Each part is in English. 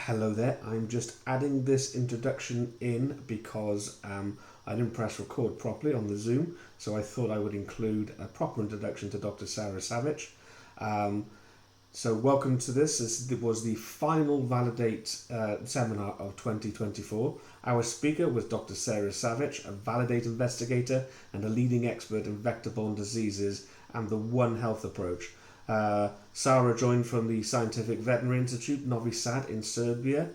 Hello there, I'm just adding this introduction in because I didn't press record properly on the Zoom, so I thought I would include a proper introduction to Dr. Sara Savić. Um, so welcome to this. This was the final Validate seminar of 2024. Our speaker was Dr. Sara Savić, a Validate investigator and a leading expert in vector-borne diseases and the One Health approach. Sara joined from the Scientific Veterinary Institute, Novi Sad in Serbia,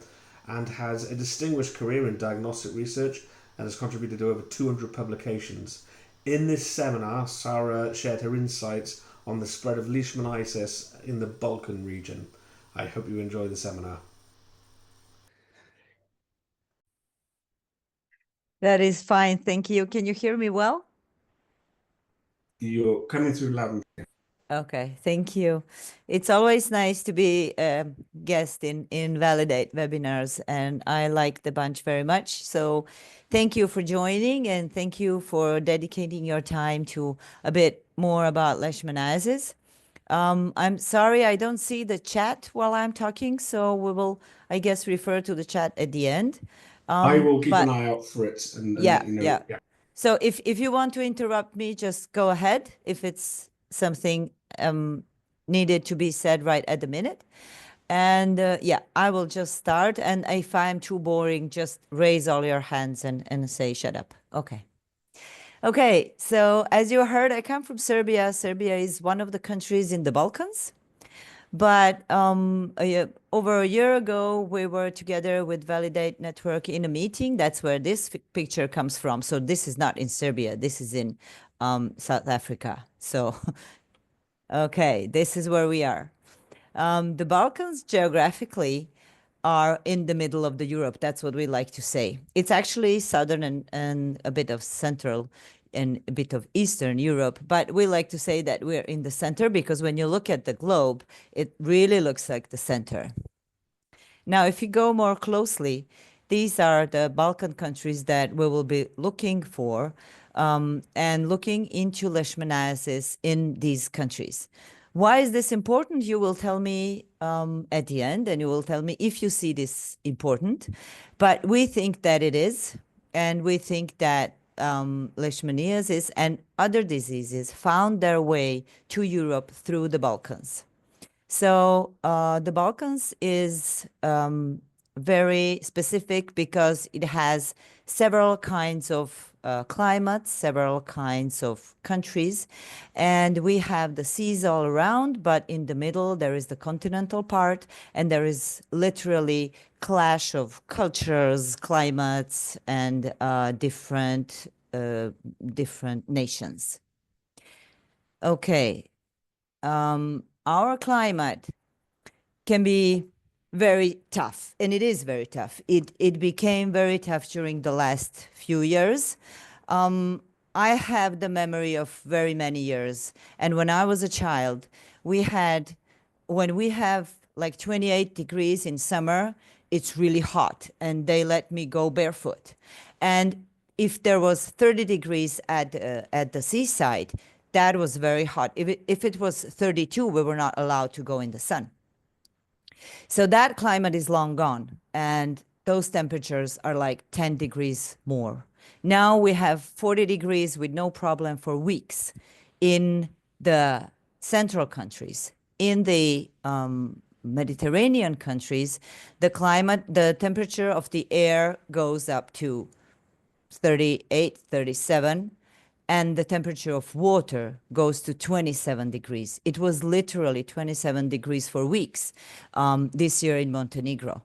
and has a distinguished career in diagnostic research and has contributed to over 200 publications. In this seminar, Sara shared her insights on the spread of Leishmaniasis in the Balkan region. I hope you enjoy the seminar. That is fine. Thank you. Can you hear me well? You're coming through loud and clear. Okay, thank you. It's always nice to be a guest in Validate webinars, and I like the bunch very much. So thank you for joining, and thank you for dedicating your time to a bit more about Leishmaniasis. I'm sorry I don't see the chat while I'm talking, so we will, I guess, refer to the chat at the end. I will keep But an eye out for it and yeah, let you know. yeah. Yeah. So if you want to interrupt me, just go ahead if it's something needed to be said right at the minute. And yeah, I will just start. And if I'm too boring, just raise all your hands and say, shut up. Okay. Okay. So as you heard, I come from Serbia. Serbia is one of the countries in the Balkans. But over a year ago, we were together with Validate Network in a meeting. That's where this picture comes from. So this is not in Serbia. This is in South Africa. So, okay, this is where we are. The Balkans geographically are in the middle of the Europe. That's what we like to say. It's actually southern and a bit of central and a bit of Eastern Europe, but we like to say that we're in the center because when you look at the globe, it really looks like the center. Now, if you go more closely, these are the Balkan countries that we will be looking for and looking into leishmaniasis in these countries. Why is this important? You will tell me at the end, and you will tell me if you see this important. But we think that it is, and we think that leishmaniasis and other diseases found their way to Europe through the Balkans. So the Balkans is very specific because it has several kinds of climates, several kinds of countries, and we have the seas all around, but in the middle there is the continental part, and there is literally clash of cultures, climates, and different nations. Okay. Our climate can be very tough, and it is very tough. It became very tough during the last few years. I have the memory of very many years, and when I was a child, when we have like 28 degrees in summer, it's really hot, and they let me go barefoot. And if there was 30 degrees at the seaside, that was very hot. If it was 32, we were not allowed to go in the sun. So that climate is long gone, and those temperatures are like 10 degrees more. Now we have 40 degrees with no problem for weeks in the central countries. In the Mediterranean countries, the temperature of the air goes up to 38, 37, and the temperature of water goes to 27 degrees. It was literally 27 degrees for weeks this year in Montenegro.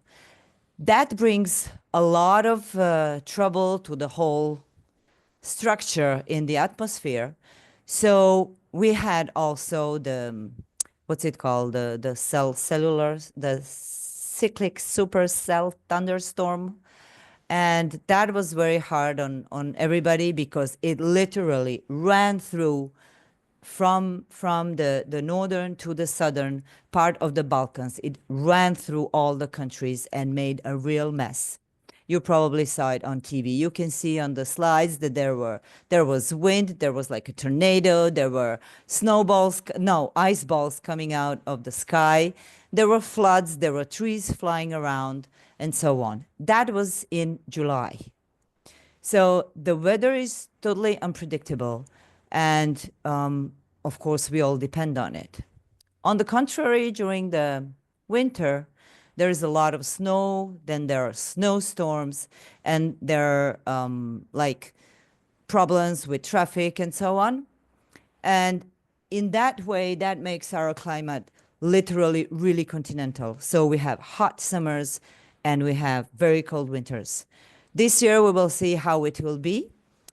That brings a lot of trouble to the whole structure in the atmosphere. So we had also what's it called? The cyclic supercell thunderstorm, and that was very hard on everybody because it literally ran through from the northern to the southern part of the Balkans. It ran through all the countries and made a real mess. You probably saw it on TV. You can see on the slides that there was wind, there was like a tornado, there were ice balls coming out of the sky. There were floods, there were trees flying around, and so on. That was in July. So the weather is totally unpredictable, and of course, we all depend on it. On the contrary, during the winter, there is a lot of snow, then there are snowstorms, and there are like problems with traffic and so on. And in that way, that makes our climate literally really continental. So we have hot summers and we have very cold winters. This year, we will see how it will be.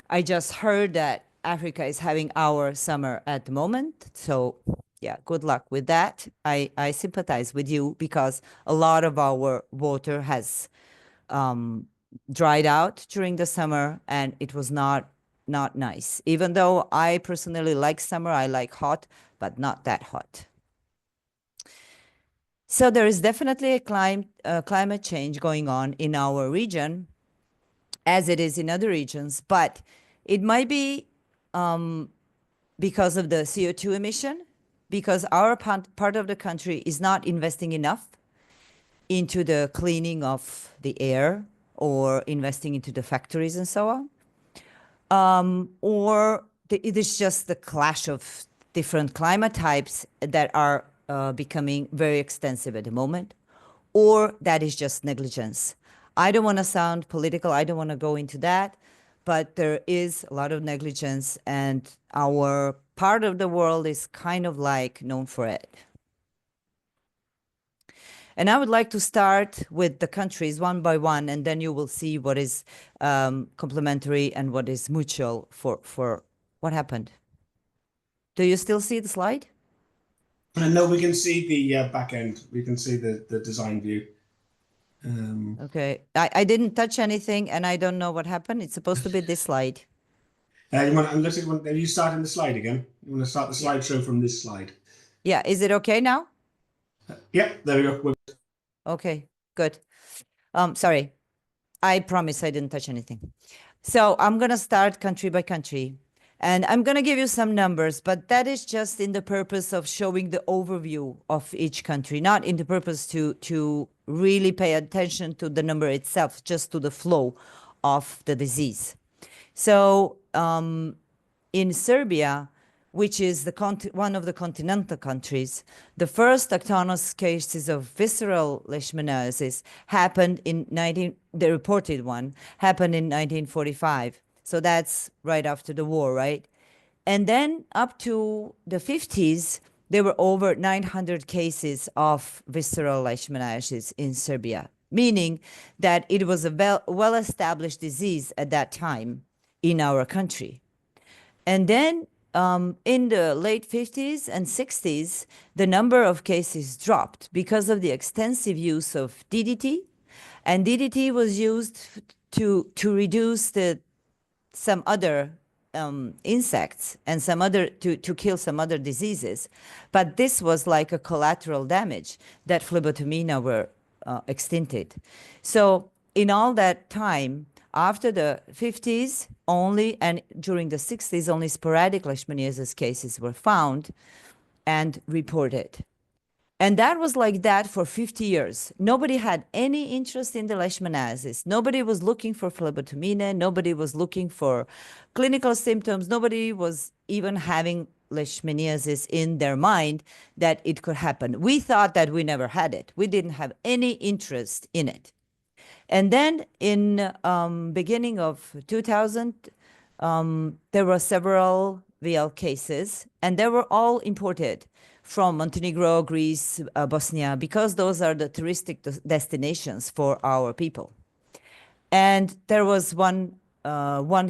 I just heard that Africa is having our summer at the moment. So yeah, good luck with that. I sympathize with you because a lot of our water has dried out during the summer, and it was not nice. Even though I personally like summer, I like hot, but not that hot. So there is definitely a climate change going on in our region, as it is in other regions, but it might be because of the CO2 emission, because our part of the country is not investing enough into the cleaning of the air or investing into the factories and so on. It is just the clash of different climate types that are becoming very extensive at the moment, or that is just negligence. I don't want to sound political. I don't want to go into that, but there is a lot of negligence, and our part of the world is kind of like known for it. And I would like to start with the countries one by one, and then you will see what is complementary and what is mutual for what happened. Do you still see the slide? No, we can see the back end. We can see the design view. Okay, I didn't touch anything, and I don't know what happened. It's supposed to be this slide. Are you starting the slide again? You want to start the slideshow from this slide? Yeah, is it okay now? Yep, there we go. Okay, good. Sorry, I promise I didn't touch anything. So I'm going to start country by country, and I'm going to give you some numbers, but that is just in the purpose of showing the overview of each country, not in the purpose to really pay attention to the number itself, just to the flow of the disease. So in Serbia, which is one of the continental countries, the first autonomous cases of visceral leishmaniasis happened the reported one happened in 1945. So that's right after the war, right? And then up to the 50s, there were over 900 cases of visceral leishmaniasis in Serbia, meaning that it was a well-established disease at that time in our country. And then in the late 50s and 60s, the number of cases dropped because of the extensive use of DDT. And DDT was used to reduce some other insects and to kill some other diseases. But this was like a collateral damage that phlebotomina were extincted. So in all that time, after the 50s only, and during the 60s, only sporadic leishmaniasis cases were found and reported. And that was like that for 50 years. Nobody had any interest in the leishmaniasis. Nobody was looking for phlebotomina. Nobody was looking for clinical symptoms. Nobody was even having leishmaniasis in their mind that it could happen. We thought that we never had it. We didn't have any interest in it. And then in beginning of 2000, there were several VL cases, and they were all imported from Montenegro, Greece, Bosnia, because those are the touristic destinations for our people. And there was one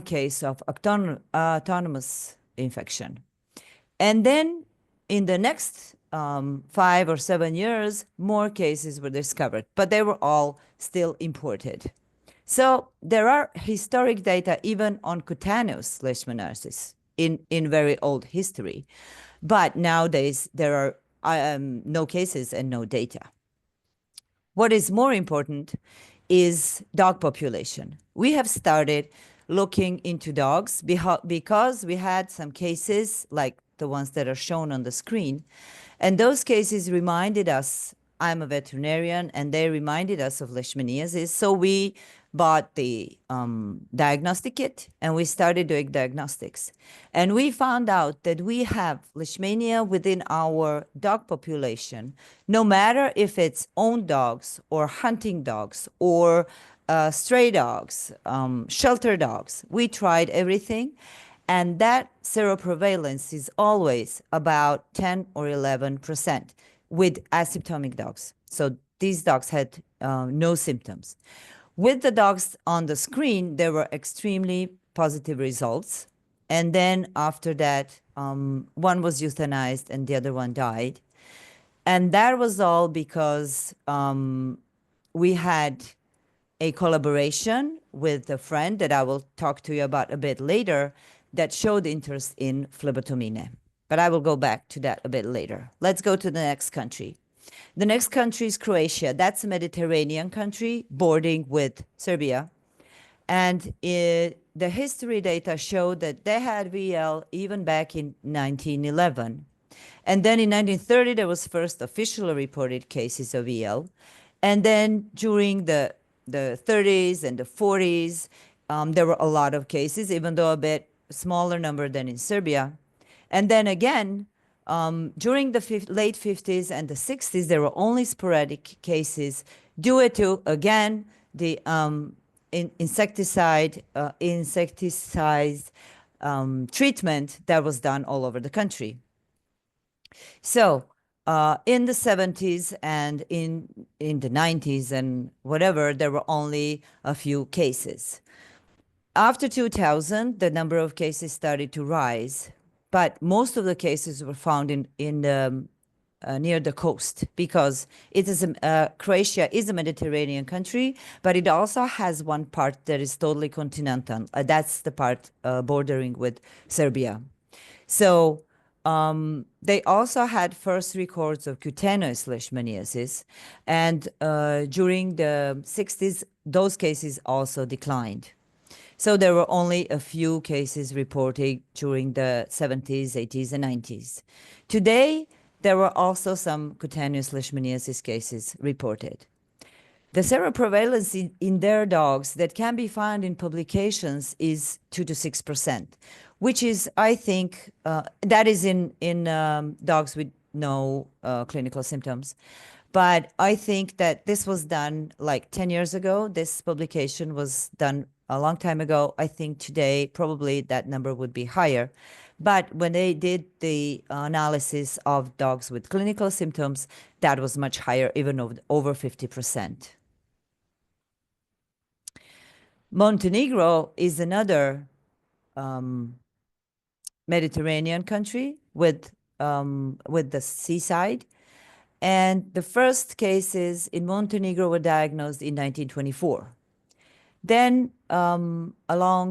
case of autonomous infection. And then in the next 5 or 7 years, more cases were discovered, but they were all still imported. So there are historic data even on cutaneous leishmaniasis in very old history. But nowadays, there are no cases and no data. What is more important is dog population. We have started looking into dogs because we had some cases like the ones that are shown on the screen. And those cases reminded us, I'm a veterinarian, and they reminded us of Leishmaniasis. So we bought the diagnostic kit and we started doing diagnostics. And we found out that we have Leishmania within our dog population, no matter if it's owned dogs or hunting dogs or stray dogs, shelter dogs. We tried everything. And that seroprevalence is always about 10 or 11% with asymptomatic dogs. So these dogs had no symptoms. With the dogs on the screen, there were extremely positive results. And then after that, one was euthanized and the other one died. And that was all because we had a collaboration with a friend that I will talk to you about a bit later that showed interest in phlebotomine. But I will go back to that a bit later. Let's go to the next country. The next country is Croatia. That's a Mediterranean country bordering with Serbia. And the history data showed that they had VL even back in 1911. And then in 1930, there was first officially reported cases of VL. And then during the 30s and the 40s, there were a lot of cases, even though a bit smaller number than in Serbia. And then again, during the late 50s and the 60s, there were only sporadic cases due to, again, the insecticide treatment that was done all over the country. So in the 70s and in the 90s and whatever, there were only a few cases. After 2000, the number of cases started to rise, but most of the cases were found in near the coast because it is Croatia is a Mediterranean country, but it also has one part that is totally continental. That's the part bordering with Serbia. So they also had first records of cutaneous leishmaniasis, and during the 60s, those cases also declined. So there were only a few cases reported during the 70s, 80s, and 90s. Today, there were also some cutaneous leishmaniasis cases reported. The seroprevalence in their dogs that can be found in publications is 2 to 6%, which is, I think, that is in dogs with no clinical symptoms. But I think that this was done like 10 years ago. This publication was done a long time ago. I think today probably that number would be higher. But when they did the analysis of dogs with clinical symptoms, that was much higher, even over 50%. Montenegro is another Mediterranean country with the seaside. And the first cases in Montenegro were diagnosed in 1924. Then during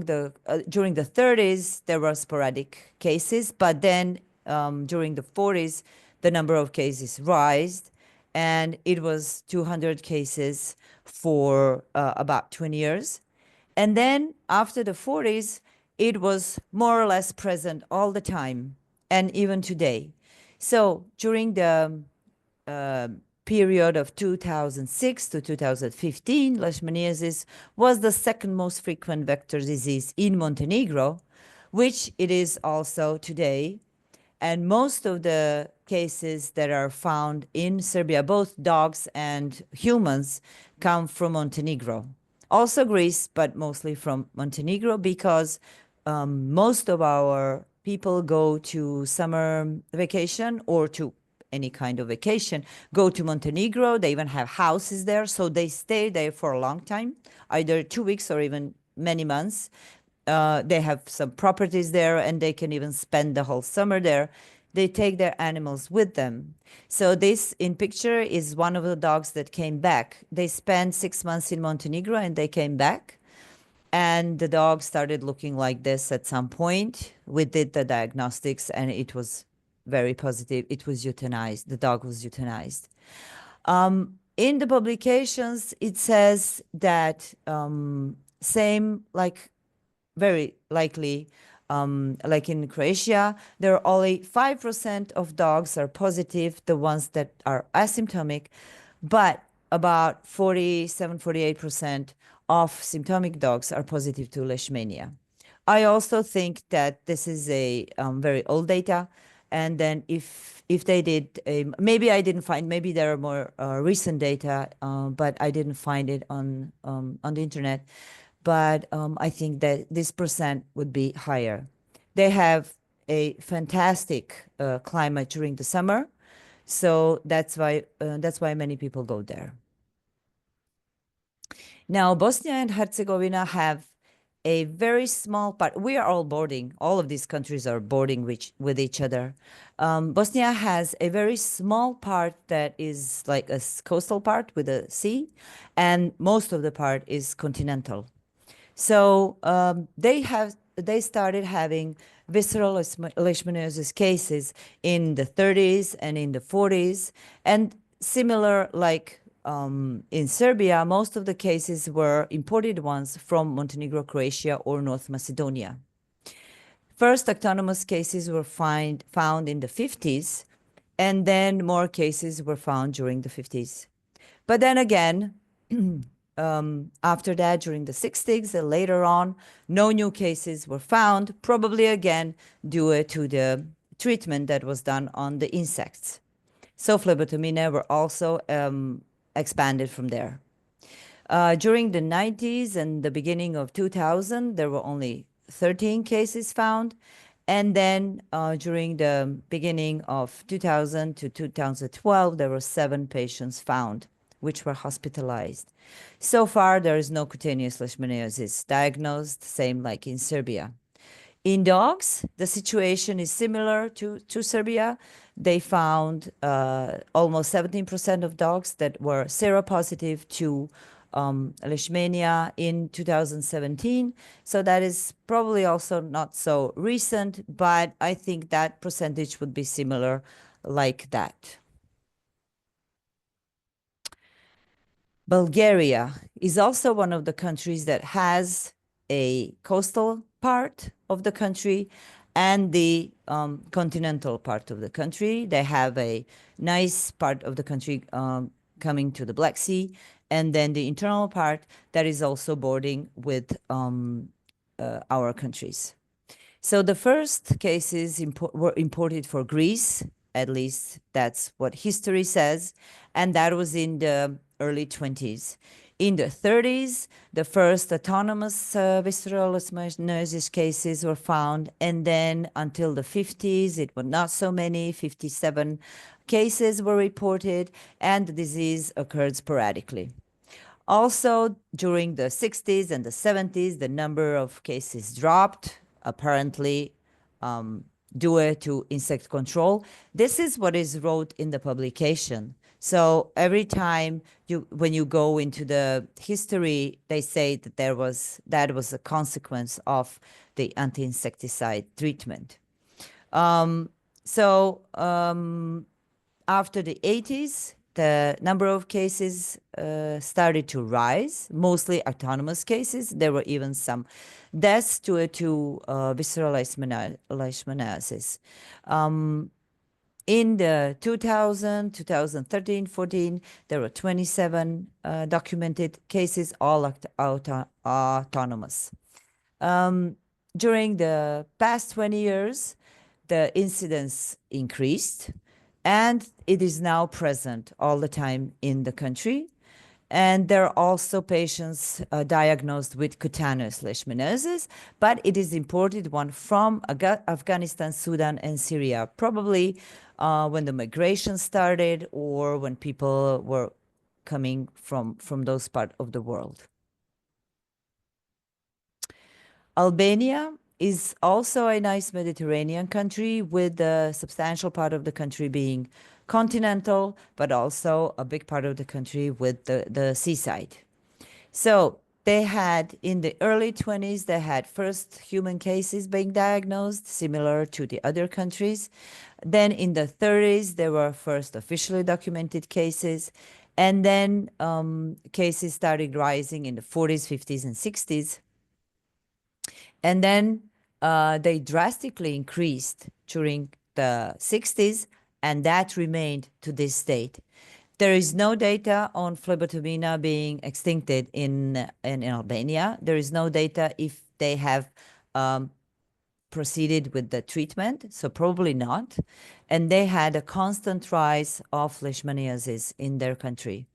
the 30s, there were sporadic cases, but then during the 40s, the number of cases rose, and it was 200 cases for about 20 years. And then after the 40s, it was more or less present all the time, and even today. So during the period of 2006 to 2015, Leishmaniasis was the second most frequent vector disease in Montenegro, which it is also today. And most of the cases that are found in Serbia, both dogs and humans, come from Montenegro. Also Greece, but mostly from Montenegro because most of our people go to summer vacation or to any kind of vacation, go to Montenegro. They even have houses there, so they stay there for a long time, either 2 weeks or even many months. They have some properties there, and they can even spend the whole summer there. They take their animals with them. So this in picture is one of the dogs that came back. They spent 6 months in Montenegro, and they came back. And the dog started looking like this at some point. We did the diagnostics, and it was very positive. It was euthanized. The dog was euthanized. In the publications, it says that same, like very likely, like in Croatia, there are only 5% of dogs are positive, the ones that are asymptomatic, but about 47, 48% of symptomatic dogs are positive to Leishmania. I also think that this is a very old data, and then if they did, maybe I didn't find, maybe there are more recent data, but I didn't find it on the internet. But I think that this percent would be higher. They have a fantastic climate during the summer, so that's why many people go there. Now, Bosnia and Herzegovina have a very small part. We are all bordering. All of these countries are bordering with each other. Bosnia has a very small part that is like a coastal part with a sea, and most of the part is continental. So they started having visceral leishmaniasis cases in the 30s and in the 40s, and similar like in Serbia, most of the cases were imported ones from Montenegro, Croatia, or North Macedonia. First autonomous cases were found in the 50s, and then more cases were found during the 50s. But then again, after that, during the 60s and later on, no new cases were found, probably again due to the treatment that was done on the insects. So phlebotomina were also expanded from there. During the 90s and the beginning of 2000, there were only 13 cases found. And then during the beginning of 2000 to 2012, there were 7 patients found, which were hospitalized. So far, there is no cutaneous leishmaniasis diagnosed, same like in Serbia. In dogs, the situation is similar to Serbia. They found almost 17% of dogs that were seropositive to Leishmania in 2017. So that is probably also not so recent, but I think that percentage would be similar like that. Bulgaria is also one of the countries that has a coastal part of the country and the continental part of the country. They have a nice part of the country coming to the Black Sea, and then the internal part that is also bordering with our countries. So the first cases were imported for Greece, at least that's what history says, and that was in the early 20s. In the 30s, the first autonomous visceral leishmaniasis cases were found, and then until the 50s, it were not so many, 57 cases were reported, and the disease occurred sporadically. Also, during the 60s and the 70s, the number of cases dropped, apparently due to insect control. This is what is wrote in the publication. So every time when you go into the history, they say that that was a consequence of the anti-insecticide treatment. After the 80s, the number of cases started to rise, mostly autonomous cases. There were even some deaths due to visceral leishmaniasis. In the 2000, 2013, 14, there were 27 documented cases, all autonomous. During the past 20 years, the incidence increased, and it is now present all the time in the country. And there are also patients diagnosed with cutaneous leishmaniasis, but it is imported one from Afghanistan, Sudan, and Syria, probably when the migration started or when people were coming from those parts of the world. Albania is also a nice Mediterranean country with a substantial part of the country being continental, but also a big part of the country with the seaside. So they had, in the early 20s, they had first human cases being diagnosed, similar to the other countries. Then in the 30s, there were first officially documented cases. And then cases started rising in the 40s, 50s, and 60s. And then they drastically increased during the 60s, and that remained to this date. There is no data on phlebotomina being extincted in Albania. There is no data if they have proceeded with the treatment, so probably not. And they had a constant rise of leishmaniasis in their country.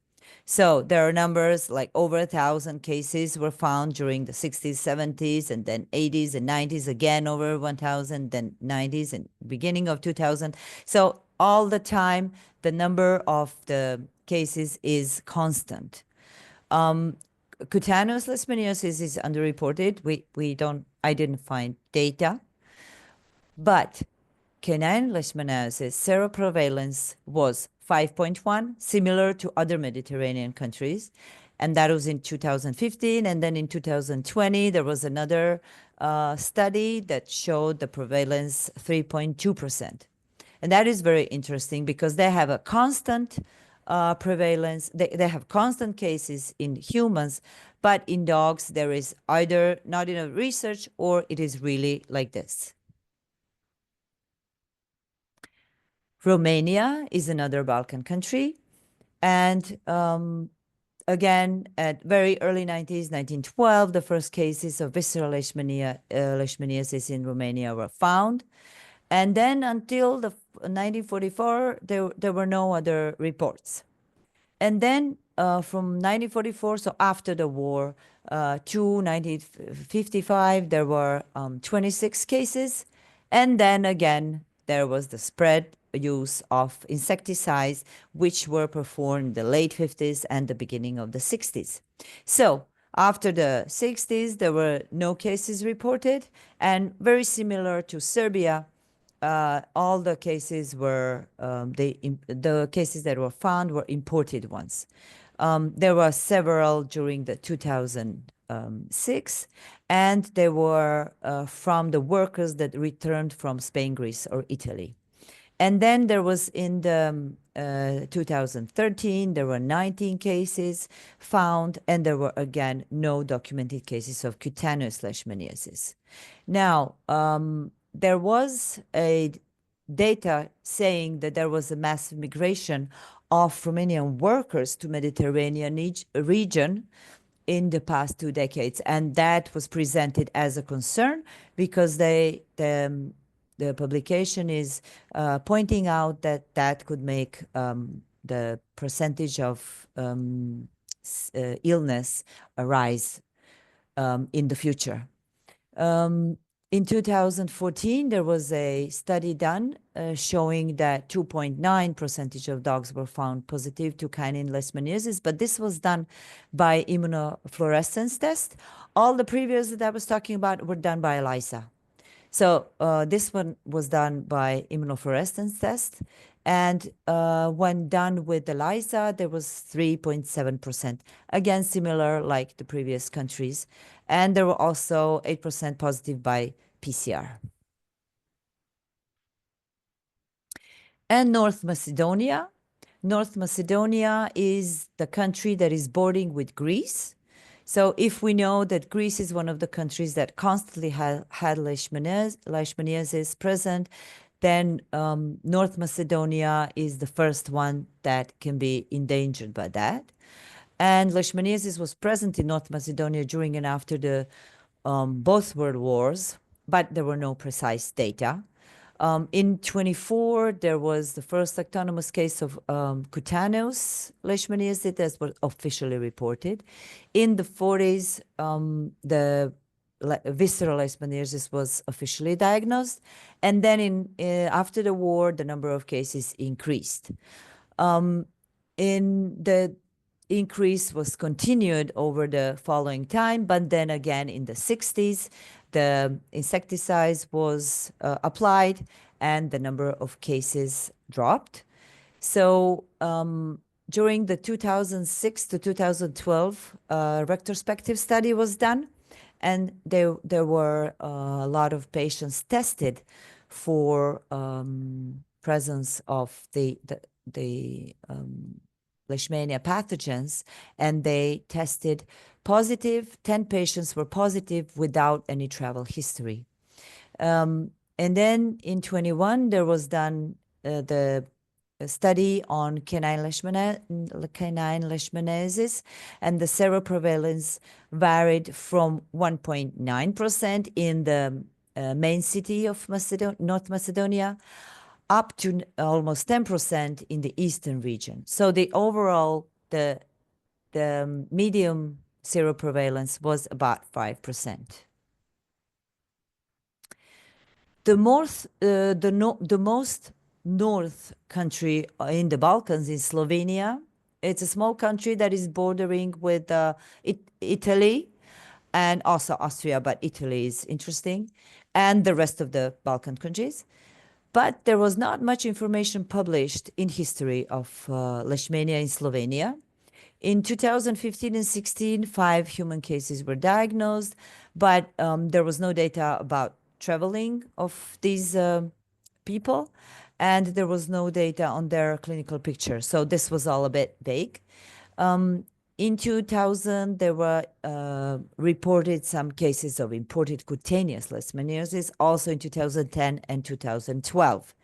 So there are numbers like over 1,000 cases were found during the 60s, 70s, and then 80s and 90s, again over 1,000, then 90s and beginning of 2000. So all the time, the number of the cases is constant. Cutaneous leishmaniasis is underreported. I didn't find data. But canine leishmaniasis seroprevalence was 5.1, similar to other Mediterranean countries. And that was in 2015. And then in 2020, there was another study that showed the prevalence 3.2%. And that is very interesting because they have a constant prevalence. They have constant cases in humans, but in dogs, there is either not enough research or it is really like this. Romania is another Balkan country. And again, at very early 90s, 1912, the first cases of visceral leishmaniasis in Romania were found. And then until 1944, there were no other reports. And then from 1944, so after the war, to 1955, there were 26 cases. And then again, there was the spread use of insecticides, which were performed in the late 50s and the beginning of the 60s. So after the 60s, there were no cases reported, and very similar to Serbia, all the cases were the cases that were found were imported ones. There were several during the 2006, and they were from the workers that returned from Spain, Greece, or Italy. And then there was in the 2013, there were 19 cases found, and there were again no documented cases of cutaneous leishmaniasis. Now, there was a data saying that there was a massive migration of Romanian workers to Mediterranean region in the past 2 decades, and that was presented as a concern because the publication is pointing out that that could make the percentage of illness arise in the future. In 2014, there was a study done showing that 2.9% of dogs were found positive to canine leishmaniasis, but this was done by immunofluorescence test. All the previous that I was talking about were done by ELISA. So this one was done by immunofluorescence test. And when done with ELISA, there was 3.7%. Again, similar like the previous countries. And there were also 8% positive by PCR. And North Macedonia. North Macedonia is the country that is bordering with Greece. So if we know that Greece is one of the countries that constantly had leishmaniasis present, then North Macedonia is the first one that can be endangered by that. And leishmaniasis was present in North Macedonia during and after the both world wars, but there were no precise data. In 24, there was the first autonomous case of cutaneous leishmaniasis that was officially reported. In the 40s, the visceral leishmaniasis was officially diagnosed. And then after the war, the number of cases increased. In the increase was continued over the following time, but then again in the 60s, the insecticides was applied and the number of cases dropped. So during the 2006 to 2012 retrospective study was done, and there were a lot of patients tested for presence of the Leishmania pathogens, and they tested positive. 10 patients were positive without any travel history. And then in 21, there was done the study on canine leishmaniasis, and the seroprevalence varied from 1.9% in the main city of North Macedonia up to almost 10% in the eastern region. So the overall, the medium seroprevalence was about 5%. The most north country in the Balkans is Slovenia. It's a small country that is bordering with Italy and also Austria, but Italy is interesting, and the rest of the Balkan countries. But there was not much information published in history of Leishmania in Slovenia. In 2015 and 16, 5 human cases were diagnosed, but there was no data about traveling of these people, and there was no data on their clinical picture. So this was all a bit vague. In 2000, there were reported some cases of imported cutaneous leishmaniasis, also in 2010 and 2012.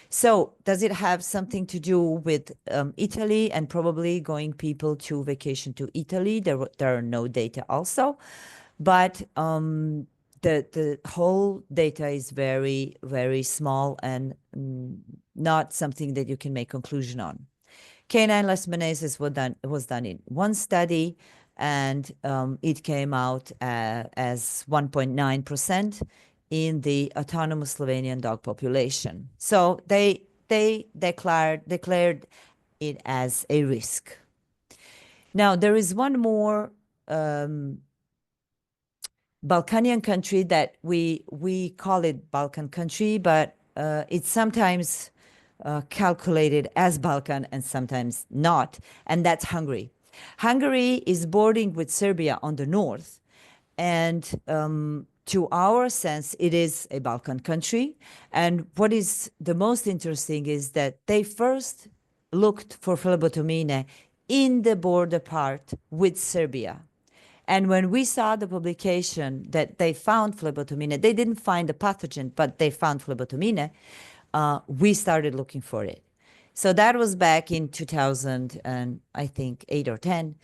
So does it have something to do with Italy and probably going people to vacation to Italy? There are no data also, but the whole data is very, very small and not something that you can make conclusion on. Canine leishmaniasis was done in one study, and it came out as 1.9% in the autonomous Slovenian dog population. So they declared it as a risk. Now, there is one more Balkanian country that we call it Balkan country, but it's sometimes calculated as Balkan and sometimes not, and that's Hungary. Hungary is bordering with Serbia on the north, and to our sense, it is a Balkan country. And what is the most interesting is that they first looked for phlebotomine in the border part with Serbia. And when we saw the publication that they found phlebotomine, they didn't find the pathogen, but they found phlebotomine, we started looking for it. So that was back in 2000 and I think 8 or 10.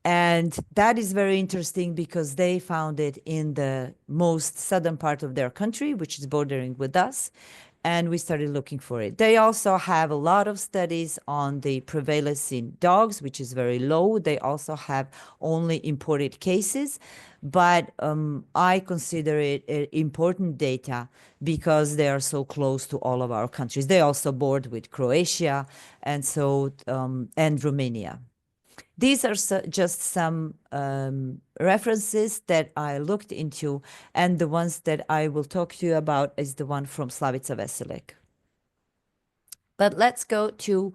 And that is very interesting because they found it in the most southern part of their country, which is bordering with us. And we started looking for it. They also have a lot of studies on the prevalence in dogs, which is very low. They also have only imported cases. But I consider it important data because they are so close to all of our countries. They also board with Croatia and and Romania. These are just some references that I looked into, and the ones that I will talk to you about is the one from Slavica Veselic. But let's go to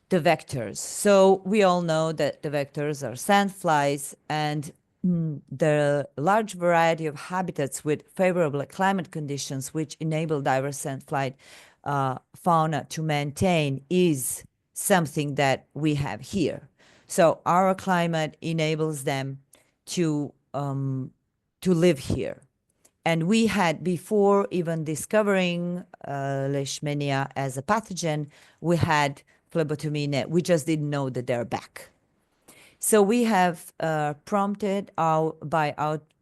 the vectors. So we all know that the vectors are sandflies, and the large variety of habitats with favorable climate conditions which enable diverse sandfly fauna to maintain is something that we have here. So our climate enables them to live here. And we had, before even discovering Leishmania as a pathogen, we had phlebotomine. We just didn't know that they're back. So we have prompted by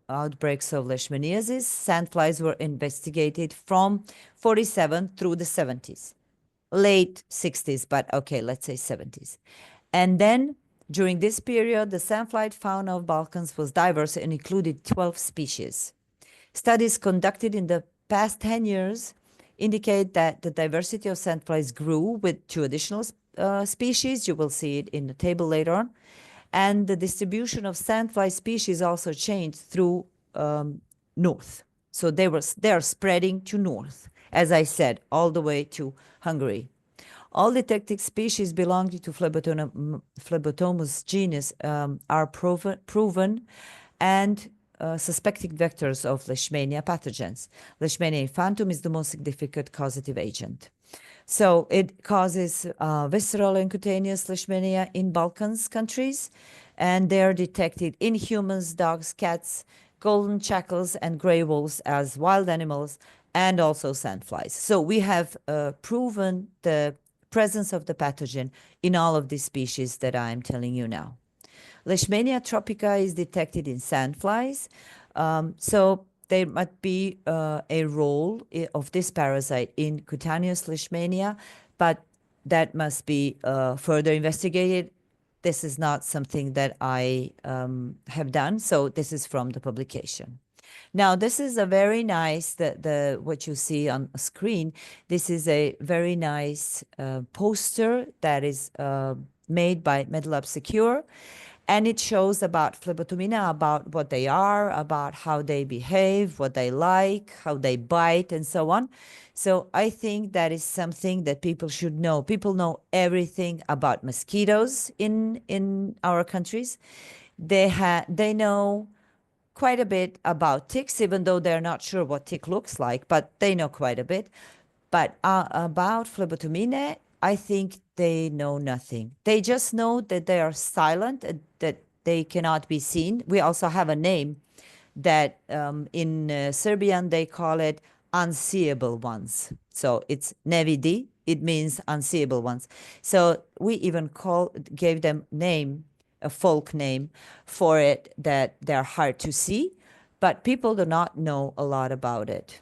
outbreaks of Leishmaniasis. Sandflies were investigated from 47 through the 70s, late 60s, but okay, let's say 70s. And then during this period, the sandfly fauna of Balkans was diverse and included 12 species. Studies conducted in the past 10 years indicate that the diversity of sandflies grew with 2 additional species. You will see it in the table later on. And the distribution of sandfly species also changed through north. So they are spreading to north, as I said, all the way to Hungary. All detected species belonging to Phlebotomus genus are proven and suspected vectors of Leishmania pathogens. Leishmania infantum is the most significant causative agent. So it causes visceral and cutaneous leishmania in Balkans countries, and they are detected in humans, dogs, cats, golden jackals, and gray wolves as wild animals, and also sandflies. So we have proven the presence of the pathogen in all of these species that I'm telling you now. Leishmania tropica is detected in sandflies. So there might be a role of this parasite in cutaneous leishmania, but that must be further investigated. This is not something that I have done, so this is from the publication. Now, this is a very nice, what you see on screen, this is a very nice poster that is made by MedLab Secure. And it shows about phlebotomina, about what they are, about how they behave, what they like, how they bite, and so on. So I think that is something that people should know. People know everything about mosquitoes in our countries. They know quite a bit about ticks, even though they're not sure what tick looks like, but they know quite a bit. But about phlebotomine, I think they know nothing. They just know that they are silent, that they cannot be seen. We also have a name that in Serbian they call it unseeable ones. So it's nevidi. It means unseeable ones. So we even gave them name, a folk name for it, that they're hard to see, but people do not know a lot about it.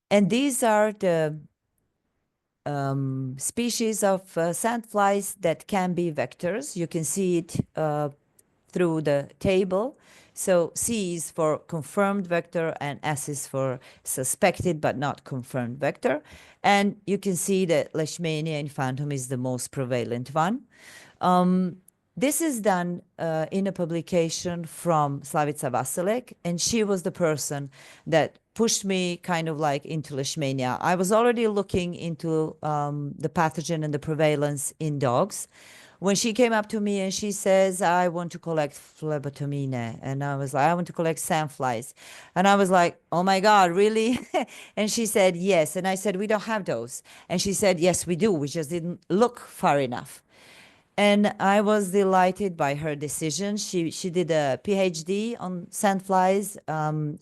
And these are the species of sandflies that can be vectors. You can see it through the table. So C is for confirmed vector and S is for suspected but not confirmed vector. And you can see that Leishmania infantum is the most prevalent one. This is done in a publication from Slavica Vasilek, and she was the person that pushed me kind of like into Leishmania. I was already looking into the pathogen and the prevalence in dogs. When she came up to me and she says, I want to collect phlebotomine. And I was like, I want to collect sandflies. And I was like, oh my God, really? And she said, yes. And I said, we don't have those. And she said, yes, we do. We just didn't look far enough. And I was delighted by her decision. She did a PhD on sandflies.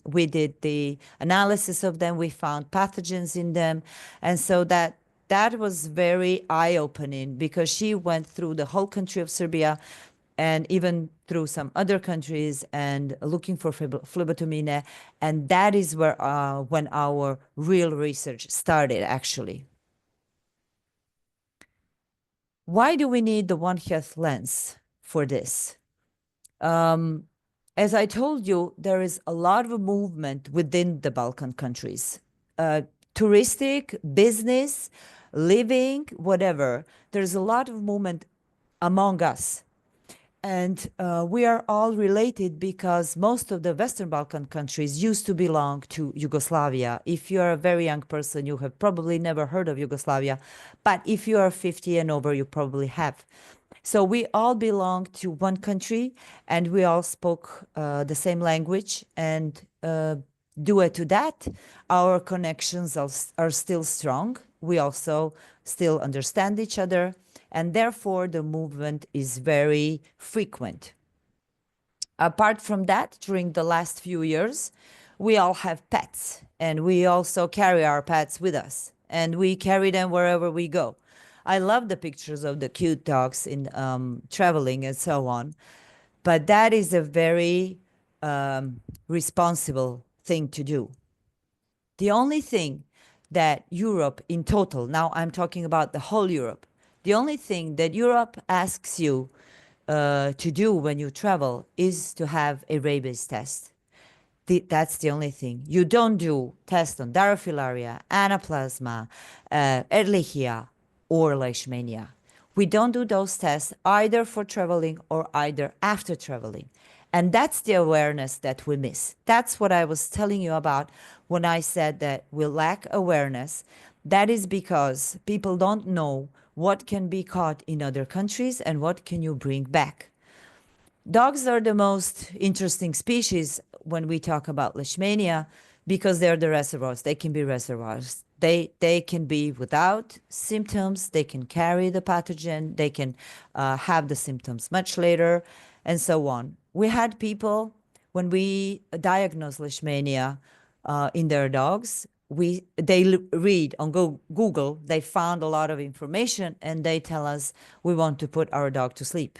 We did the analysis of them. We found pathogens in them. And so that was very eye-opening, because she went through the whole country of Serbia and even through some other countries and looking for phlebotomine. And that is where when our real research started, actually. Why do we need the 1/5 lens for this? As I told you, there is a lot of movement within the Balkan countries. Touristic, business, living, whatever. There's a lot of movement among us. And we are all related because most of the Western Balkan countries used to belong to Yugoslavia. If you're a very young person, you have probably never heard of Yugoslavia. But if you are 50 and over, you probably have. So we all belong to one country, and we all spoke the same language. And due to that, our connections are still strong. We also still understand each other. And therefore, the movement is very frequent. Apart from that, during the last few years, we all have pets, and we also carry our pets with us, and we carry them wherever we go. I love the pictures of the cute dogs in traveling and so on, but that is a very responsible thing to do. The only thing that Europe in total, now I'm talking about the whole Europe, the only thing that Europe asks you to do when you travel is to have a rabies test. That's the only thing. You don't do tests on Dirofilaria, Anaplasma, Ehrlichia, or Leishmania. We don't do those tests either for traveling or either after traveling. And that's the awareness that we miss. That's what I was telling you about when I said that we lack awareness. That is because people don't know what can be caught in other countries and what can you bring back. Dogs are the most interesting species when we talk about Leishmania, because they're the reservoirs. They can be reservoirs. They can be without symptoms. They can carry the pathogen. They can have the symptoms much later, and so on. We had people, when we diagnosed Leishmania in their dogs, they read on Google. They found a lot of information, and they tell us we want to put our dog to sleep.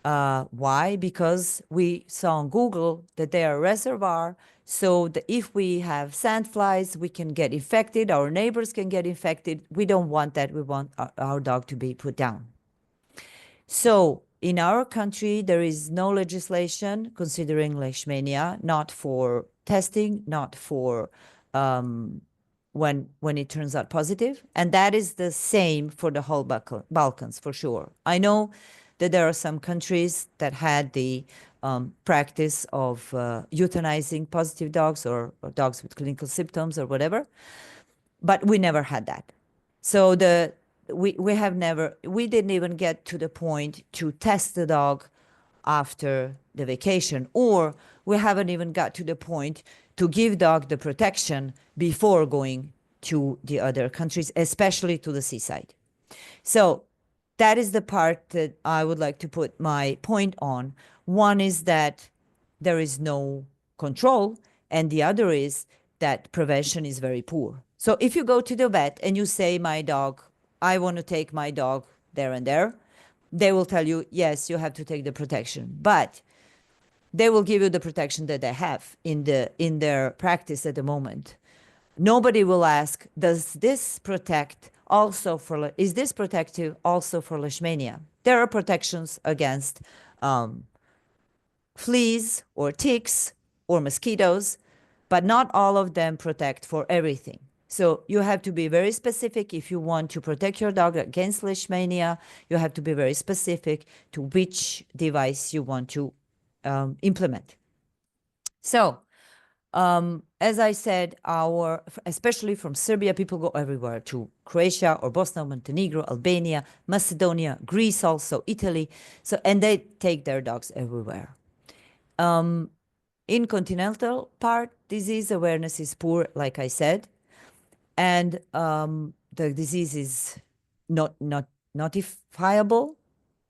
Why? Because we saw on Google that they are a reservoir, so that if we have sandflies, we can get infected, our neighbors can get infected. We don't want that. We want our dog to be put down. So in our country, there is no legislation considering Leishmania, not for testing, not for when it turns out positive. And that is the same for the whole Balkans, for sure. I know that there are some countries that had the practice of euthanizing positive dogs or dogs with clinical symptoms or whatever, but we never had that. So we didn't even get to the point to test the dog after the vacation, or we haven't even got to the point to give dog the protection before going to the other countries, especially to the seaside. So that is the part that I would like to put my point on. One is that there is no control, and the other is that prevention is very poor. So if you go to the vet and you say, I want to take my dog there and there, they will tell you, yes, you have to take the protection. But they will give you the protection that they have in their practice at the moment. Nobody will ask, is this protective also for Leishmania? There are protections against fleas or ticks or mosquitoes, but not all of them protect for everything. So you have to be very specific. If you want to protect your dog against Leishmania, you have to be very specific to which device you want to implement. So as I said, especially from Serbia, people go everywhere, to Croatia or Bosnia, Montenegro, Albania, Macedonia, Greece, also Italy. So, and they take their dogs everywhere. In continental part, disease awareness is poor, like I said, and the disease is not notifiable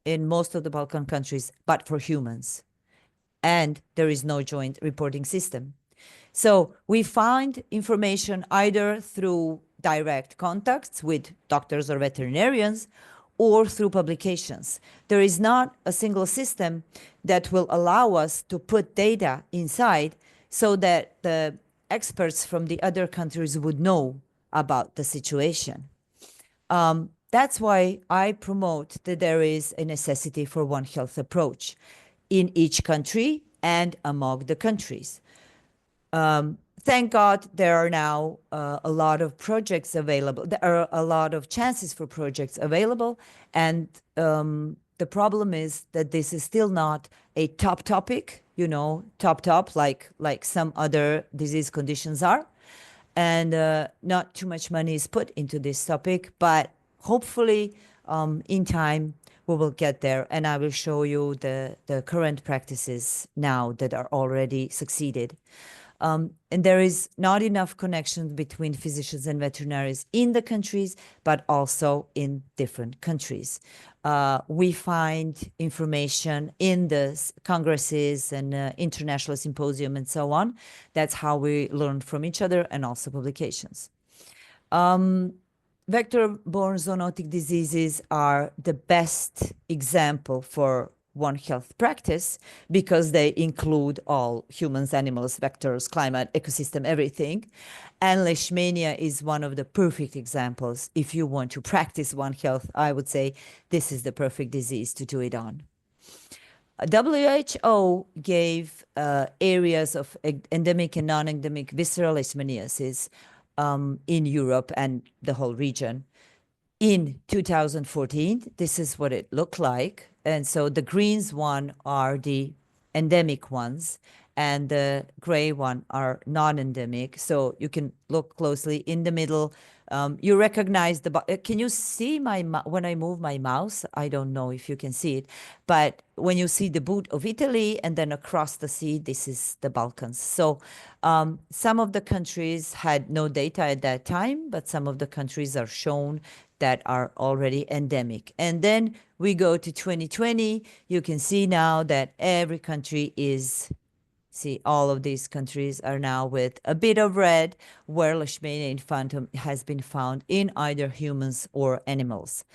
in most of the Balkan countries, but for humans. And there is no joint reporting system. So we find information either through direct contacts with doctors or veterinarians or through publications. There is not a single system that will allow us to put data inside so that the experts from the other countries would know about the situation. That's why I promote that there is a necessity for One Health approach in each country and among the countries. Thank God there are now a lot of projects available. There are a lot of chances for projects available. And the problem is that this is still not a top topic, top, like some other disease conditions are. And not too much money is put into this topic, but hopefully in time we will get there. And I will show you the current practices now that are already succeeded. And there is not enough connection between physicians and veterinarians in the countries, but also in different countries. We find information in the congresses and international symposium and so on. That's how we learn from each other, and also publications. Vector-borne zoonotic diseases are the best example for One Health practice because they include all humans, animals, vectors, climate, ecosystem, everything. And Leishmania is one of the perfect examples. If you want to practice One Health, I would say this is the perfect disease to do it on. WHO gave areas of endemic and non-endemic visceral leishmaniasis in Europe and the whole region. In 2014, this is what it looked like. And so the greens one are the endemic ones, and the gray one are non-endemic. So you can look closely in the middle. You recognize can you see when I move my mouse? I don't know if you can see it, but when you see the boot of Italy and then across the sea, this is the Balkans. So some of the countries had no data at that time, but some of the countries are shown that are already endemic. And then we go to 2020. You can see now that every country is See, all of these countries are now with a bit of red, where Leishmania infantum has been found in either humans or animals.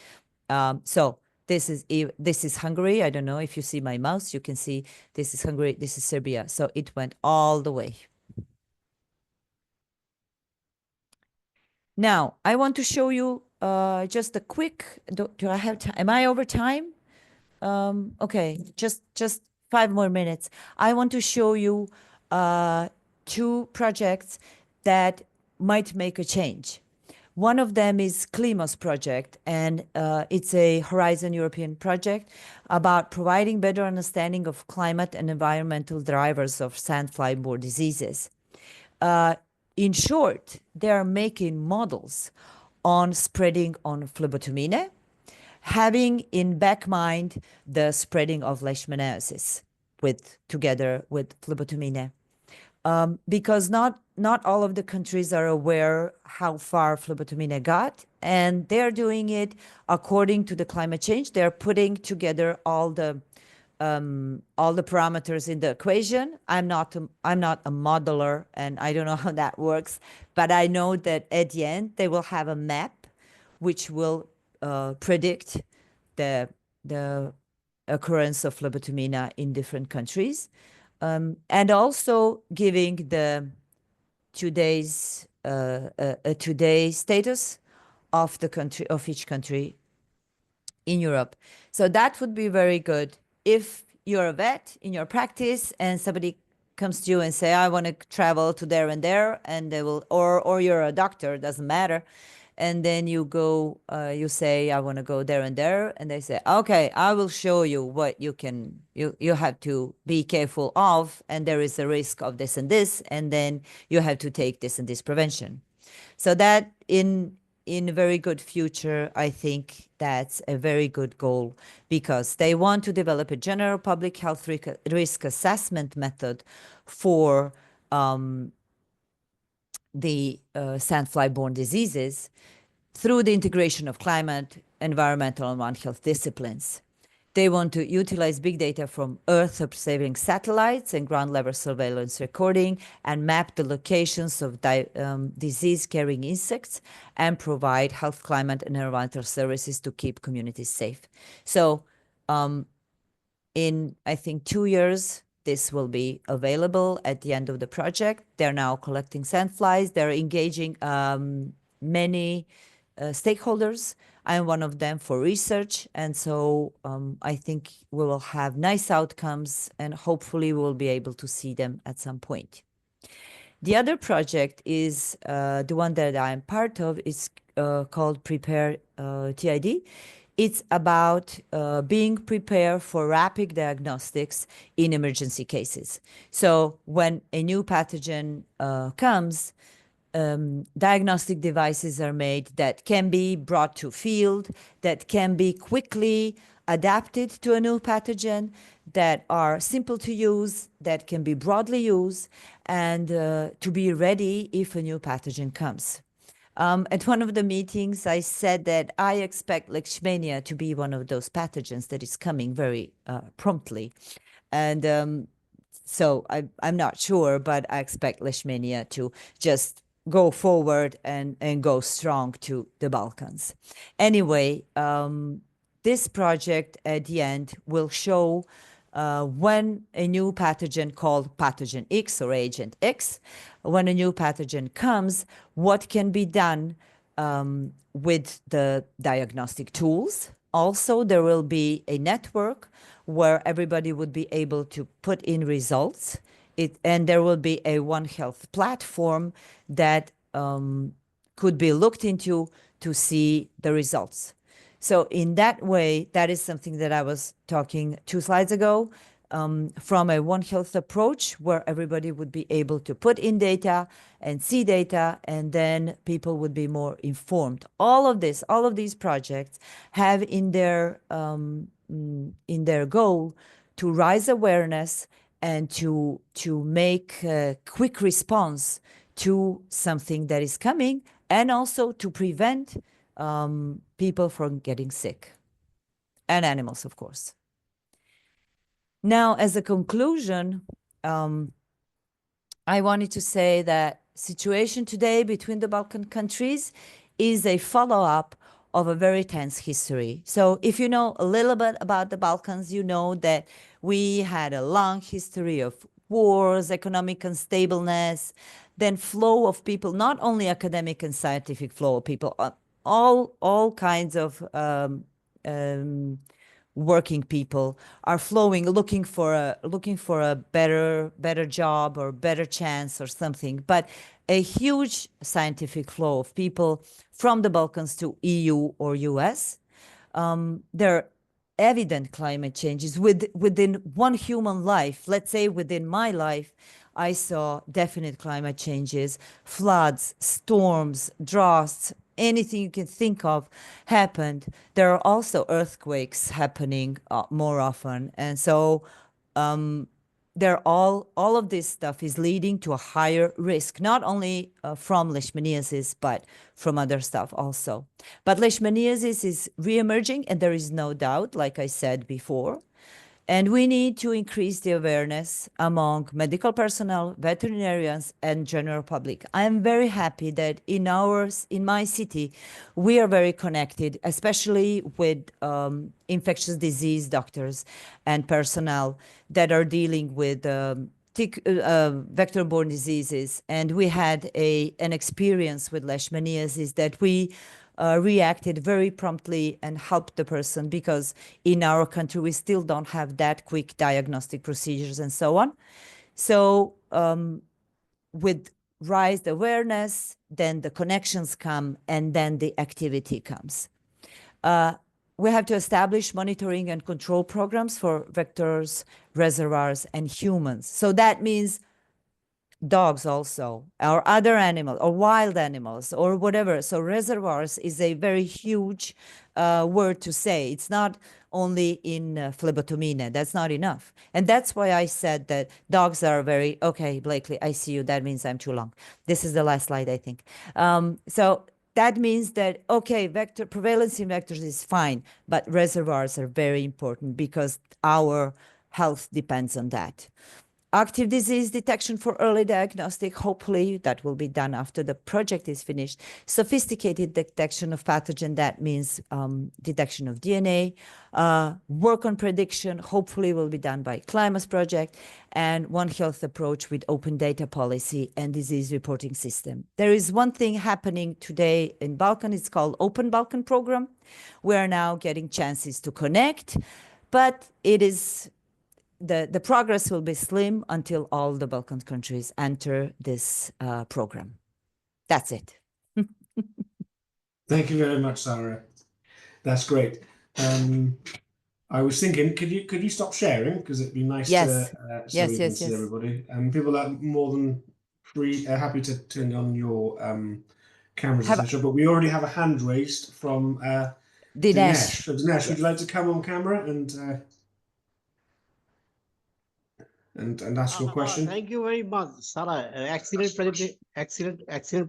So this is Hungary. I don't know if you see my mouse. You can see this is Hungary. This is Serbia. So it went all the way. Now I want to show you just a quick. Do I have time? Am I over time? Okay, just 5 more minutes. I want to show you two projects that might make a change. One of them is Klimos project, and it's a Horizon European project about providing better understanding of climate and environmental drivers of sandfly-borne diseases. In short, they are making models on spreading on phlebotomine, having in back mind the spreading of Leishmaniasis together with phlebotomine. Because not all of the countries are aware how far phlebotomine got, and they're doing it according to the climate change. They're putting together all the parameters in the equation. I'm not a modeler, and I don't know how that works, but I know that at the end they will have a map which will predict the occurrence of phlebotomina in different countries, and also giving the today's today status of the country, of each country in Europe. So that would be very good if you're a vet in your practice and somebody comes to you and say, I want to travel to there, and they will, or you're a doctor, doesn't matter. And then you go, you say, I want to go there, and they say, okay, I will show you what you have to be careful of, and there is a risk of this, and then you have to take this and this prevention. So that in a very good future, I think that's a very good goal, because they want to develop a general public health risk assessment method for the sandfly-borne diseases through the integration of climate, environmental, and One Health disciplines. They want to utilize big data from Earth-observing satellites and ground-level surveillance recording and map the locations of disease-carrying insects and provide health, climate, and environmental services to keep communities safe. So in, I think, 2 years, this will be available at the end of the project. They're now collecting sandflies. They're engaging many stakeholders. I'm one of them for research. And so I think we will have nice outcomes, and hopefully we'll be able to see them at some point. The other project is the one that I'm part of. It's called Prepare TID. It's about being prepared for rapid diagnostics in emergency cases. So when a new pathogen comes, diagnostic devices are made that can be brought to field, that can be quickly adapted to a new pathogen, that are simple to use, that can be broadly used, and to be ready if a new pathogen comes. At one of the meetings, I said that I expect Leishmania to be one of those pathogens that is coming very promptly. And so I'm not sure, but I expect Leishmania to just go forward and go strong to the Balkans. Anyway, this project at the end will show when a new pathogen called pathogen X or agent X, when a new pathogen comes, what can be done with the diagnostic tools. Also, there will be a network where everybody would be able to put in results. And there will be a One Health platform that could be looked into to see the results. So in that way, that is something that I was talking 2 slides ago. from a One Health approach where everybody would be able to put in data and see data, and then people would be more informed. All of these projects have in their goal to raise awareness and to make a quick response to something that is coming, and also to prevent people from getting sick, and animals, of course. Now, as a conclusion, I wanted to say that situation today between the Balkan countries is a follow-up of a very tense history. So if you know a little bit about the Balkans, you know that we had a long history of wars, economic unstableness, then flow of people, not only academic and scientific flow of people, all kinds of working people are flowing, looking for a better job or better chance or something. But a huge scientific flow of people from the Balkans to EU or US. There are evident climate changes within one human life. Let's say within my life, I saw definite climate changes, floods, storms, droughts, anything you can think of happened. There are also earthquakes happening more often. And so all of this stuff is leading to a higher risk, not only from Leishmaniasis, but from other stuff also. But Leishmaniasis is reemerging, and there is no doubt, like I said before. And we need to increase the awareness among medical personnel, veterinarians, and general public. I am very happy that in my city, we are very connected, especially with infectious disease doctors and personnel that are dealing with vector-borne diseases. And we had an experience with Leishmaniasis that we reacted very promptly and helped the person, because in our country we still don't have that quick diagnostic procedures and so on. So with raised awareness, then the connections come, and then the activity comes. We have to establish monitoring and control programs for vectors, reservoirs, and humans. So that means dogs also, or other animals, or wild animals, or whatever. So reservoirs is a very huge word to say. It's not only in phlebotomia. That's not enough. And that's why I said that dogs are very, okay, Blakely, I see you. That means I'm too long. This is the last slide, I think. So that means that, okay, vector prevalence in vectors is fine, but reservoirs are very important because our health depends on that. Active disease detection for early diagnostic, hopefully that will be done after the project is finished. Sophisticated detection of pathogen, that means detection of DNA. Work on prediction, hopefully will be done by Climax project. And One Health approach with open data policy and disease reporting system. There is one thing happening today in Balkan, it's called Open Balkan Program. We are now getting chances to connect, but it is the progress will be slim until all the Balkan countries enter this program. That's it. Thank you very much, Sara. That's great. I was thinking, could you stop sharing, because it'd be nice Yes. to so Yes, we yes, can see yes. everybody. People are more than happy to turn on your cameras, etc. But we already have a hand raised from Dinesh. So Dinesh, would you like to come on camera and ask your question? Thank you very much, Sara. Excellent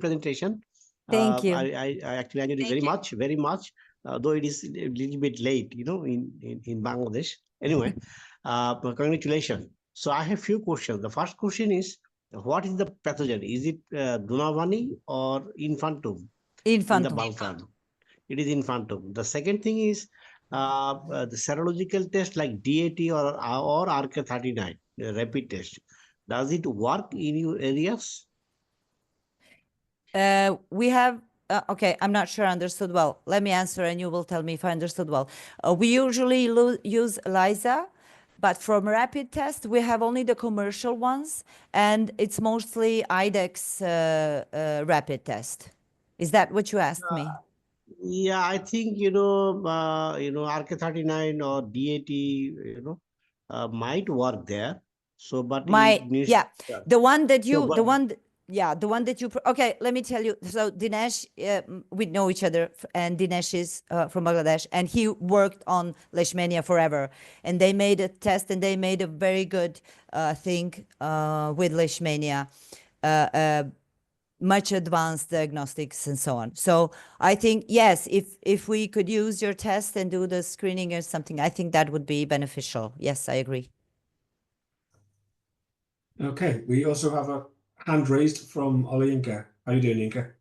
presentation. Thank you. I actually enjoyed it very much. Though it is a little bit late, in Bangladesh. Anyway, but congratulations. So I have few questions. The first question is, what is the pathogen? Is it Dunavani or Infantum? In the Balkan? It is Infantum. The second thing is the serological test like DAT or RK39, the rapid test. Does it work in your areas? We have, okay, I'm not sure I understood well. Let me answer and you will tell me if I understood well. We usually use ELISA, but from rapid test, we have only the commercial ones, and it's mostly IDEX rapid test. Is that what you asked me? Yeah, I think, RK39 or DAT, might work there. So, but My it needs yeah, the one that you So, but the one yeah, the one that you okay, let me tell you. So Dinesh, we know each other, and Dinesh is from Bangladesh, and he worked on Leishmania forever, and they made a test, and they made a very good thing with Leishmania, much advanced diagnostics and so on. So I think yes, if we could use your test and do the screening or something, I think that would be beneficial. Yes, I agree. Okay, we also have a hand raised from Olayinka. How are you doing, Yinka?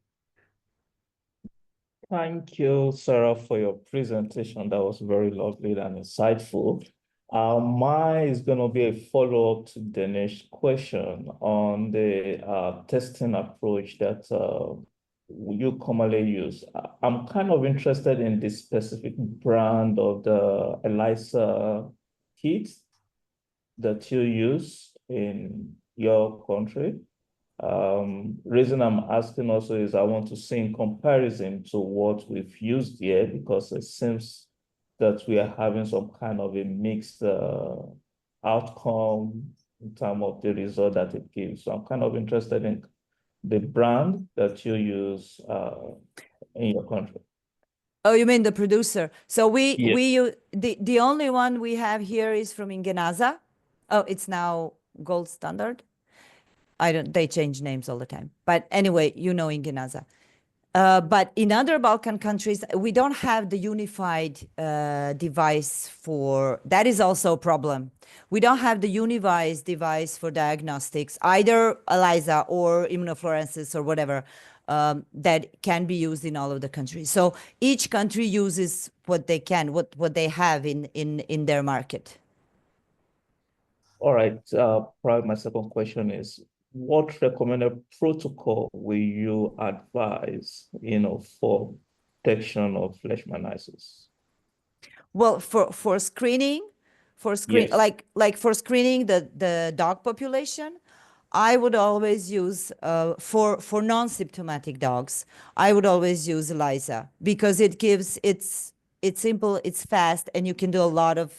Thank you, Sarah, for your presentation. That was very lovely and insightful. Mine is going to be a follow-up to Dinesh's question on the testing approach that you commonly use. I'm kind of interested in this specific brand of the ELISA kit that you use in your country. Reason I'm asking also is I want to see in comparison to what we've used here, because it seems that we are having some kind of a mixed outcome in terms of the result that it gives. So I'm kind of interested in the brand that you use in your country. Oh, you mean the producer? So Yes. we use the only one we have here is from Ingenaza. Oh, it's now Gold Standard. They change names all the time. But anyway, you know Ingenaza. But in other Balkan countries, we don't have the unified device for, that is also a problem. We don't have the unified device for diagnostics, either ELISA or immunofluorescence or whatever, that can be used in all of the countries. So each country uses what they can, what they have in their market. All right. Probably my second question is, what recommended protocol will you advise, for detection of leishmaniasis? Well, for screening, Yes. like for screening the dog population, I would always use for non-symptomatic dogs, I would always use ELISA because it's simple, it's fast, and you can do a lot of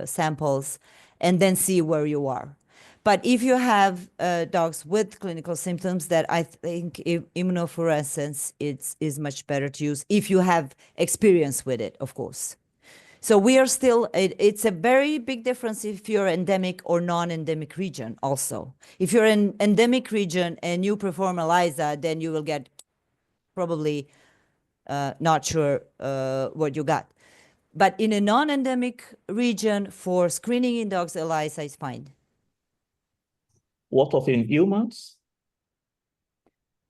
samples and then see where you are. But if you have dogs with clinical symptoms, that I think immunofluorescence is much better to use if you have experience with it, of course. So we are still, it's a very big difference if you're endemic or non-endemic region also. If you're in endemic region and you perform ELISA, then you will get probably not sure what you got. But in a non-endemic region, for screening in dogs, ELISA is fine. What of in humans?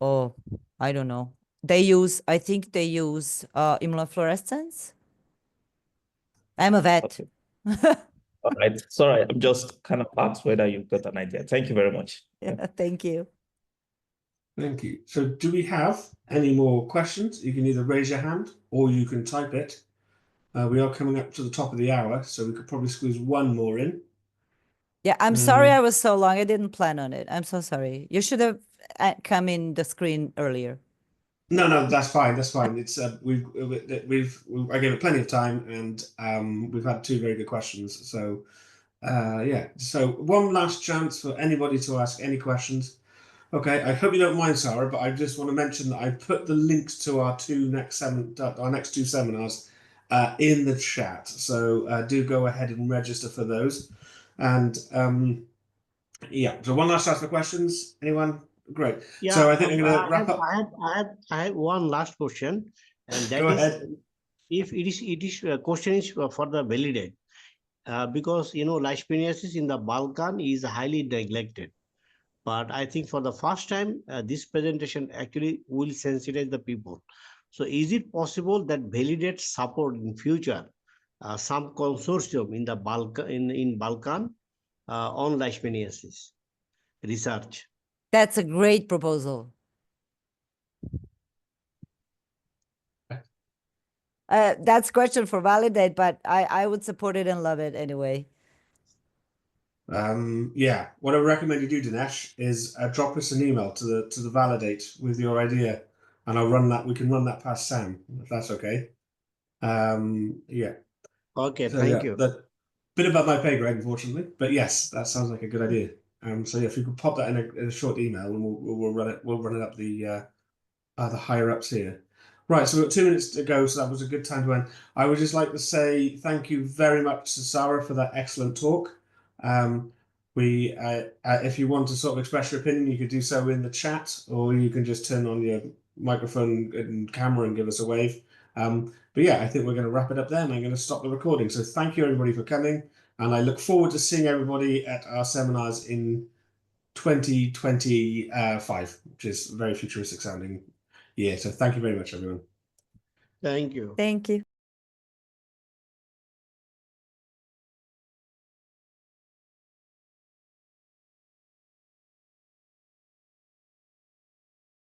Oh, I don't know. I think they use immunofluorescence. I'm a vet. Okay. All right. Sorry, I'm just kind of asked whether you've got an idea. Thank you very much. Yeah, thank you. Thank you. So do we have any more questions? You can either raise your hand or you can type it. We are coming up to the top of the hour, so we could probably squeeze one more in. Yeah, I'm sorry I was so long. I didn't plan on it. I'm so sorry. You should have come in the screen earlier. No, that's fine. That's fine. It's I gave it plenty of time, and we've had two very good questions. So yeah. So one last chance for anybody to ask any questions. Okay, I hope you don't mind, Sarah, but I just want to mention that I put the links to our next two seminars in the chat. So do go ahead and register for those. And yeah, so one last chance for questions. Anyone? Great. Yeah, So I think I'm going to wrap up. I have one last question, and that Go is, ahead. if it is question is for the validate, because leishmaniasis in the Balkan is highly neglected. But I think for the first time, this presentation actually will sensitize the people. So is it possible that validate support in future some consortium in the Balkan in Balkan on leishmaniasis research? That's a great proposal. That's question for validate, but I would support it and love it anyway. Yeah, what I recommend you do, Dinesh, is drop us an email to the validate with your idea, and I'll run that. We can run that past Sam, if that's okay. Yeah. Okay, So thank yeah, you. bit above my pay grade, unfortunately. But yes, that sounds like a good idea. So yeah, if you could pop that in a short email, and we'll run it. We'll run it up the higher ups here. Right, so we've got 2 minutes to go, so that was a good time to end. I would just like to say thank you very much to Sara for that excellent talk. If you want to sort of express your opinion, you could do so in the chat, or you can just turn on your microphone and camera and give us a wave. But yeah, I think we're going to wrap it up there, and I'm going to stop the recording. So thank you everybody for coming, and I look forward to seeing everybody at our seminars in 2025, which is a very futuristic sounding year. So thank you very much, everyone. Thank you. Thank you.